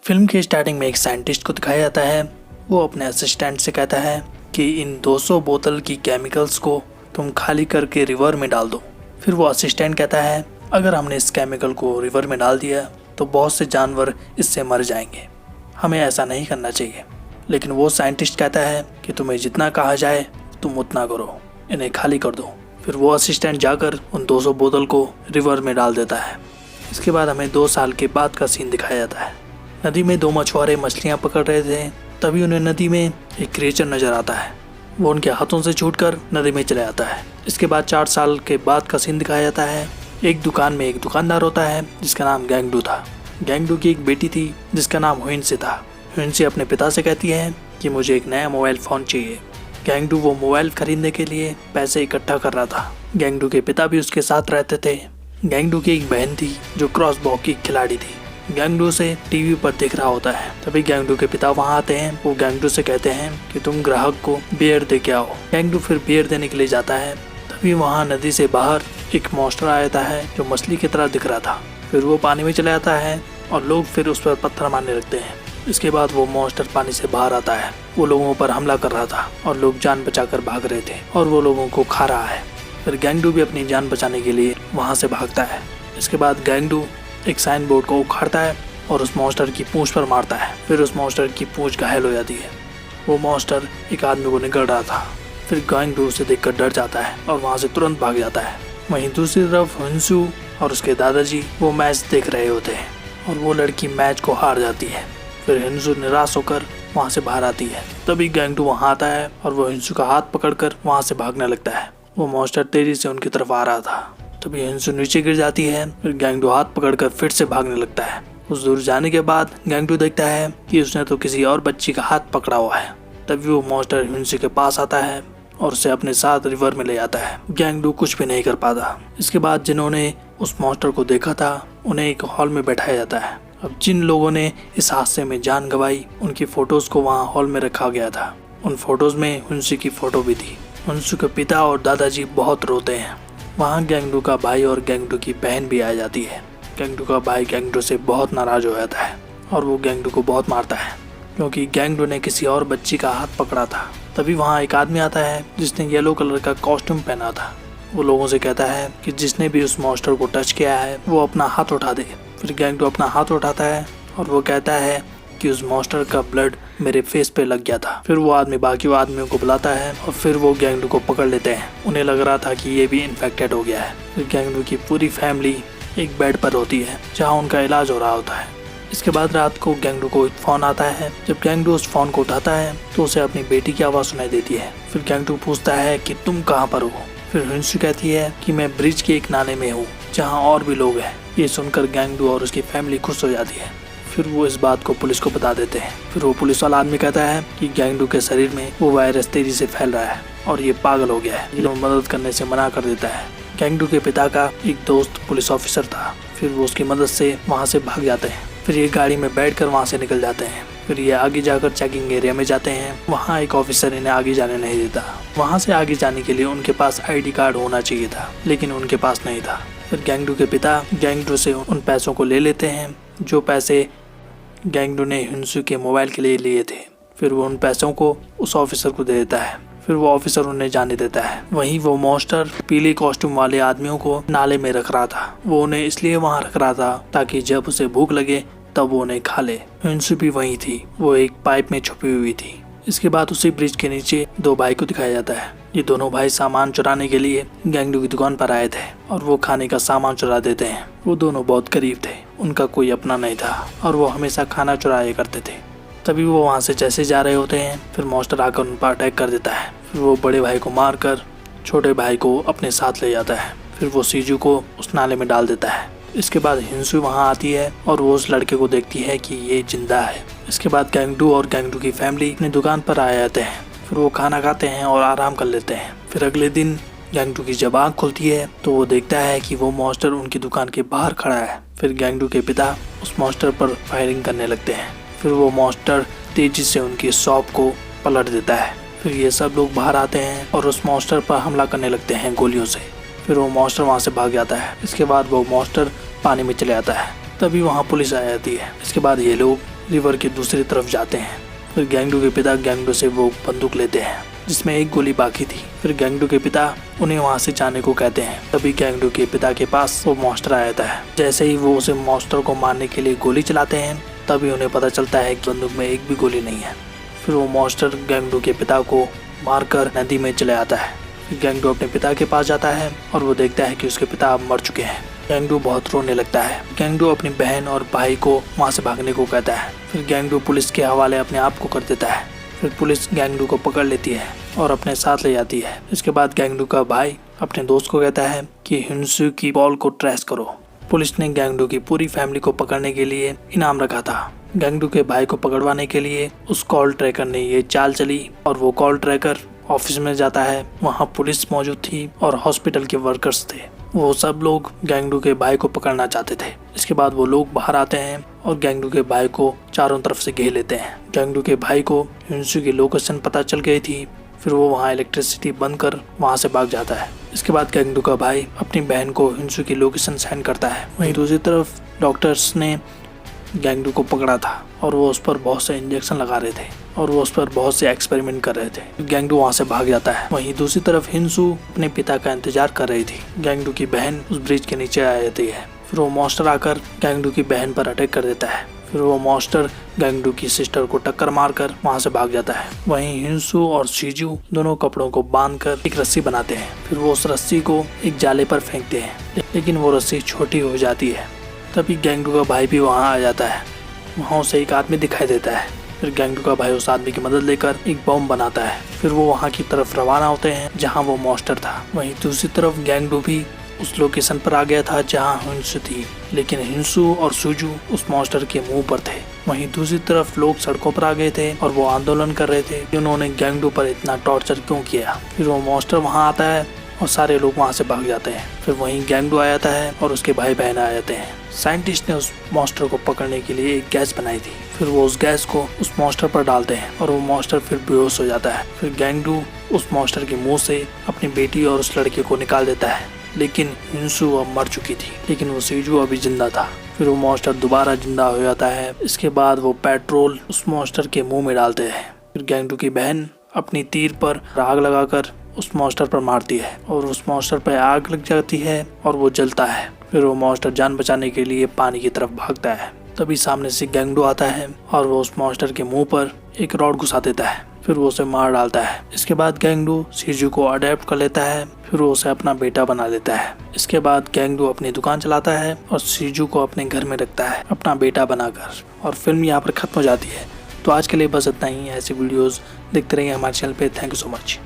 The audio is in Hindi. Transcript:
फिल्म के स्टार्टिंग में एक साइंटिस्ट को दिखाया जाता है। वो अपने असिस्टेंट से कहता है कि इन 200 बोतल की केमिकल्स को तुम खाली करके रिवर में डाल दो। फिर वो असिस्टेंट कहता है अगर हमने इस केमिकल को रिवर में डाल दिया तो बहुत से जानवर इससे मर जाएंगे, हमें ऐसा नहीं करना चाहिए। लेकिन वो साइंटिस्ट कहता है कि तुम्हें जितना कहा जाए तुम उतना करो, इन्हें खाली कर दो। फिर वो असिस्टेंट जाकर उन 200 बोतल को रिवर में डाल देता है। इसके बाद हमें 2 साल के बाद का सीन दिखाया जाता है। नदी में 2 मछुआरे मछलियाँ पकड़ रहे थे, तभी उन्हें नदी में एक क्रिएचर नजर आता है। वो उनके हाथों से छूटकर नदी में चले जाता है। इसके बाद 4 साल के बाद का सीन दिखाया जाता है। एक दुकान में एक दुकानदार होता है जिसका नाम गैंगडू था। गैंगडू की एक बेटी थी जिसका नाम हुइनसी था। हुइनसी अपने पिता से कहती है कि मुझे एक नया मोबाइल फ़ोन चाहिए। गैंगडू वो मोबाइल खरीदने के लिए पैसे इकट्ठा कर रहा था। गैंगडू के पिता भी उसके साथ रहते थे। गैंगडू की एक बहन थी जो क्रॉसबॉ की खिलाड़ी थी। गैंगडू से टीवी पर देख रहा होता है। तभी गैंगडू के पिता वहां आते हैं। वो गैंगडू से कहते हैं कि तुम ग्राहक को बियर दे के आओ। गैंगडू फिर बियर देने के लिए जाता है। तभी वहां नदी से बाहर एक मॉन्स्टर आ जाता है जो मछली की तरह दिख रहा था। फिर वो पानी में चला जाता है और लोग फिर उस पर पत्थर मारने लगते हैं। इसके बाद वो मॉन्स्टर पानी से बाहर आता है। वो लोगों पर हमला कर रहा था और लोग जान बचाकर भाग रहे थे और वो लोगों को खा रहा है। फिर गैंगडू भी अपनी जान बचाने के लिए वहां से भागता है। इसके बाद गैंगडू एक साइन बोर्ड को उखाड़ता है और उस मॉन्स्टर की पूंछ पर मारता है। फिर उस मॉन्स्टर की पूंछ घायल हो जाती है। वो मॉन्स्टर एक आदमी को निगल रहा था। फिर गैंगडू उसे देखकर डर जाता है और वहां से तुरंत भाग जाता है। वहीं दूसरी तरफ हुइनसू और उसके दादाजी वो मैच देख रहे होते हैं और वो लड़की मैच को हार जाती है। फिर हुइनसू निराश होकर वहां से बाहर आती है। तभी गैंगडू वहां आता है और वो हुइनसू का हाथ पकड़कर वहां से भागने लगता है। वो मॉन्स्टर तेजी से उनकी तरफ आ रहा था। तभी हुइनसू नीचे गिर जाती है। फिर गैंगडू हाथ पकड़कर फिर से भागने लगता है। कुछ दूर जाने के बाद गैंगडू देखता है कि उसने तो किसी और बच्ची का हाथ पकड़ा हुआ है। तभी वो मॉन्स्टर हुइनसू के पास आता है और उसे अपने साथ रिवर में ले जाता है। गैंगडू कुछ भी नहीं कर पाता। इसके बाद जिन्होंने उस मॉन्स्टर को देखा था उन्हें एक हॉल में बैठाया जाता है। अब जिन लोगों ने इस हादसे में जान गंवाई उनकी फोटोज को वहाँ हॉल में रखा गया था। उन फोटोज में हुइनसू की फोटो भी थी। हुइनसू के पिता और दादाजी बहुत रोते हैं। वहाँ गैंगडू का भाई और गैंगडू की बहन भी आ जाती है। गैंगडू का भाई गैंगडू से बहुत नाराज हो जाता है और वो गैंगडू को बहुत मारता है क्योंकि गैंगडू ने किसी और बच्ची का हाथ पकड़ा था। तभी वहाँ एक आदमी आता है जिसने येलो कलर का कॉस्ट्यूम पहना था। वो लोगों से कहता है कि जिसने भी उस मॉन्स्टर को टच किया है वो अपना हाथ उठा दे। फिर गैंगडू अपना हाथ उठाता है और वो कहता है कि उस मॉन्स्टर का ब्लड मेरे फेस पे लग गया था। फिर वो आदमी बाकी आदमियों को बुलाता है और फिर वो गैंगडू को पकड़ लेते हैं। उन्हें लग रहा था कि ये भी इन्फेक्टेड हो गया है। फिर गैंगडू की पूरी फैमिली एक बेड पर होती है जहाँ उनका इलाज हो रहा होता है। इसके बाद रात को गैंगडू को एक फोन आता है। जब गैंगडू उस फोन को उठाता है तो उसे अपनी बेटी की आवाज़ सुनाई देती है। फिर गैंगडू पूछता है कि तुम कहाँ पर हो। फिर हुइनसू कहती है कि मैं ब्रिज के एक नाले में हूँ जहाँ और भी लोग हैं। ये सुनकर गैंगडू और उसकी फैमिली खुश हो जाती है। फिर वो इस बात को पुलिस को बता देते हैं। फिर वो पुलिस वाला आदमी कहता है कि गैंगडू के शरीर में वो वायरस तेजी से फैल रहा है और ये पागल हो गया है। ये लोग मदद करने से मना कर देता है। गैंगडू के पिता का एक दोस्त पुलिस ऑफिसर था। फिर वो उसकी मदद से वहाँ से भाग जाते हैं। फिर ये गाड़ी में बैठकर वहाँ से निकल जाते हैं। फिर ये आगे जाकर चेकिंग एरिया में जाते हैं। वहाँ एक ऑफिसर इन्हें आगे जाने नहीं देता। वहाँ से आगे जाने के लिए उनके पास ID कार्ड होना चाहिए था लेकिन उनके पास नहीं था। फिर गैंगडू के पिता गैंगडू से उन पैसों को ले लेते हैं जो पैसे गैंगडू ने हुइनसू के मोबाइल के लिए लिए थे। फिर वो उन पैसों को उस ऑफिसर को दे देता है। फिर वो ऑफिसर उन्हें जाने देता है। वहीं वो मॉन्स्टर पीले कॉस्ट्यूम वाले आदमियों को नाले में रख रहा था। वो उन्हें इसलिए वहाँ रख रहा था ताकि जब उसे भूख लगे तब वो उन्हें खा ले। हुइनसू भी वहीं थी। वो एक पाइप में छुपी हुई थी। इसके बाद उसी ब्रिज के नीचे 2 भाई को दिखाया जाता है। ये दोनों भाई सामान चुराने के लिए गैंगडू की दुकान पर आए थे और वो खाने का सामान चुरा देते हैं। वो दोनों बहुत गरीब थे, उनका कोई अपना नहीं था और वो हमेशा खाना चुराया करते थे। तभी वो वहाँ से जैसे जा रहे होते हैं फिर मॉन्स्टर आकर उन पर अटैक कर देता है। फिर वो बड़े भाई को मारकर छोटे भाई को अपने साथ ले जाता है। फिर वो सीजू को उस नाले में डाल देता है। इसके बाद हुइनसू वहाँ आती है और वो उस लड़के को देखती है कि ये जिंदा है। इसके बाद गैंगडू और गैंगडू की फैमिली अपनी दुकान पर आ जाते हैं। फिर वो खाना खाते हैं और आराम कर लेते हैं। फिर अगले दिन गैंगडू की जब आँख खुलती है तो वो देखता है कि वो मॉन्स्टर उनकी दुकान के बाहर खड़ा है। फिर गैंगडू के पिता उस मॉन्स्टर पर फायरिंग करने लगते हैं। फिर वो मॉन्स्टर तेजी से उनकी शॉप को पलट देता है। फिर ये सब लोग बाहर आते हैं और उस मॉन्स्टर पर हमला करने लगते हैं गोलियों से। फिर वो मॉन्स्टर वहाँ से भाग जाता है। इसके बाद वो मॉन्स्टर पानी में चले जाता है। तभी वहाँ पुलिस आ जाती है। इसके बाद ये लोग रिवर की दूसरी तरफ जाते हैं। फिर गैंगडू के पिता गैंगडू से वो बंदूक लेते हैं जिसमें एक गोली बाकी थी। फिर गैंगडू के पिता उन्हें वहाँ से जाने को कहते हैं। तभी गैंगडू के पिता के पास वो मॉन्स्टर आ जाता है। जैसे ही वो उसे मॉन्स्टर को मारने के लिए गोली चलाते हैं तभी उन्हें पता चलता है कि बंदूक में एक भी गोली नहीं है। फिर वो मॉन्स्टर गैंगडू के पिता को मारकर नदी में चले आता है। फिर गैंगडू अपने पिता के पास जाता है और वो देखता है कि उसके पिता अब मर चुके हैं। गैंगडू बहुत रोने लगता है। गैंगडू अपनी बहन और भाई को वहाँ से भागने को कहता है। फिर गैंगडू पुलिस के हवाले अपने आप को कर देता है। फिर पुलिस गैंगडू को पकड़ लेती है और अपने साथ ले जाती है। इसके बाद गैंगडू का भाई अपने दोस्त को कहता है कि हिंसू की बॉल को ट्रेस करो। पुलिस ने गैंगडू की पूरी फैमिली को पकड़ने के लिए इनाम रखा था। गैंगडू के भाई को पकड़वाने के लिए उस कॉल ट्रैकर ने ये चाल चली और वो कॉल ट्रैकर ऑफिस में जाता है। वहाँ पुलिस मौजूद थी और हॉस्पिटल के वर्कर्स थे। वो सब लोग गैंगडू के भाई को पकड़ना चाहते थे। इसके बाद वो लोग बाहर आते हैं और गैंगडू के भाई को चारों तरफ से घेर लेते हैं। गैंगडू के भाई को हिंसू की लोकेशन पता चल गई थी। फिर वो वहाँ इलेक्ट्रिसिटी बंद कर वहाँ से भाग जाता है। इसके बाद गैंगडू का भाई अपनी बहन को हिंसू की लोकेशन सेंड करता है। वहीं दूसरी तरफ डॉक्टर्स ने गैंगडू को पकड़ा था और वो उस पर बहुत से इंजेक्शन लगा रहे थे और वो उस पर बहुत से एक्सपेरिमेंट कर रहे थे। गैंगडू वहाँ से भाग जाता है। वहीं दूसरी तरफ हिंसू अपने पिता का इंतजार कर रही थी। गैंगडू की बहन उस ब्रिज के नीचे आ जाती है। फिर वो मॉन्स्टर आकर गैंगडू की बहन पर अटैक कर देता है। फिर वो मॉन्स्टर गैंगडू की सिस्टर को टक्कर मारकर वहाँ से भाग जाता है। वहीं हिंसू और शीजू दोनों कपड़ों को बांधकर एक रस्सी बनाते हैं। फिर वो उस रस्सी को एक जाले पर फेंकते हैं, लेकिन वो रस्सी छोटी हो जाती है। तभी गैंगडू का भाई भी वहाँ आ जाता है। वहाँ उसे एक आदमी दिखाई देता है। फिर गैंगडू का भाई उस आदमी की मदद लेकर एक बम बनाता है। फिर वो वहाँ की तरफ रवाना होते हैं जहाँ वो मॉन्स्टर था। वहीं दूसरी तरफ गैंगडू भी उस लोकेशन पर आ गया था जहाँ हिंसू थी, लेकिन हिंसू और सूजू उस मॉन्स्टर के मुंह पर थे। वहीं दूसरी तरफ लोग सड़कों पर आ गए थे और वो आंदोलन कर रहे थे कि उन्होंने गैंगडू पर इतना टॉर्चर क्यों किया। फिर वो मॉन्स्टर वहाँ आता है और सारे लोग वहाँ से भाग जाते हैं। फिर वहीं गैंगडू आ जाता है और उसके भाई बहन आ जाते हैं। साइंटिस्ट ने उस मॉन्स्टर को पकड़ने के लिए एक गैस बनाई थी। फिर वो उस गैस को उस मॉन्स्टर पर डालते हैं और वो मॉन्स्टर फिर बेहोश हो जाता है। फिर गैंगडू उस मॉन्स्टर के मुंह से अपनी बेटी और उस लड़के को निकाल देता है, लेकिन हिंसू अब मर चुकी थी, लेकिन वो शीजू अभी जिंदा था। फिर वो मॉन्स्टर दोबारा जिंदा हो जाता है। इसके बाद वो पेट्रोल उस मॉन्स्टर के मुंह में डालते हैं। फिर गैंगडू की बहन अपनी तीर पर आग लगाकर उस मॉन्स्टर पर मारती है और उस मॉन्स्टर पर आग लग जाती है और वो जलता है। फिर वो मॉन्स्टर जान बचाने के लिए पानी की तरफ भागता है। तभी सामने से गैंगडू आता है और वो उस मॉन्स्टर के मुंह पर एक रॉड घुसा देता है। फिर वो उसे मार डालता है। इसके बाद गैंगडू शीजू को अडेप्ट कर लेता है। फिर वो उसे अपना बेटा बना लेता है। इसके बाद गैंगडू अपनी दुकान चलाता है और शीजू को अपने घर में रखता है अपना बेटा बनाकर। और फिल्म यहाँ पर खत्म हो जाती है। तो आज के लिए बस इतना ही। ऐसी वीडियोस देखते रहिए हमारे चैनल पे। Thank you so much.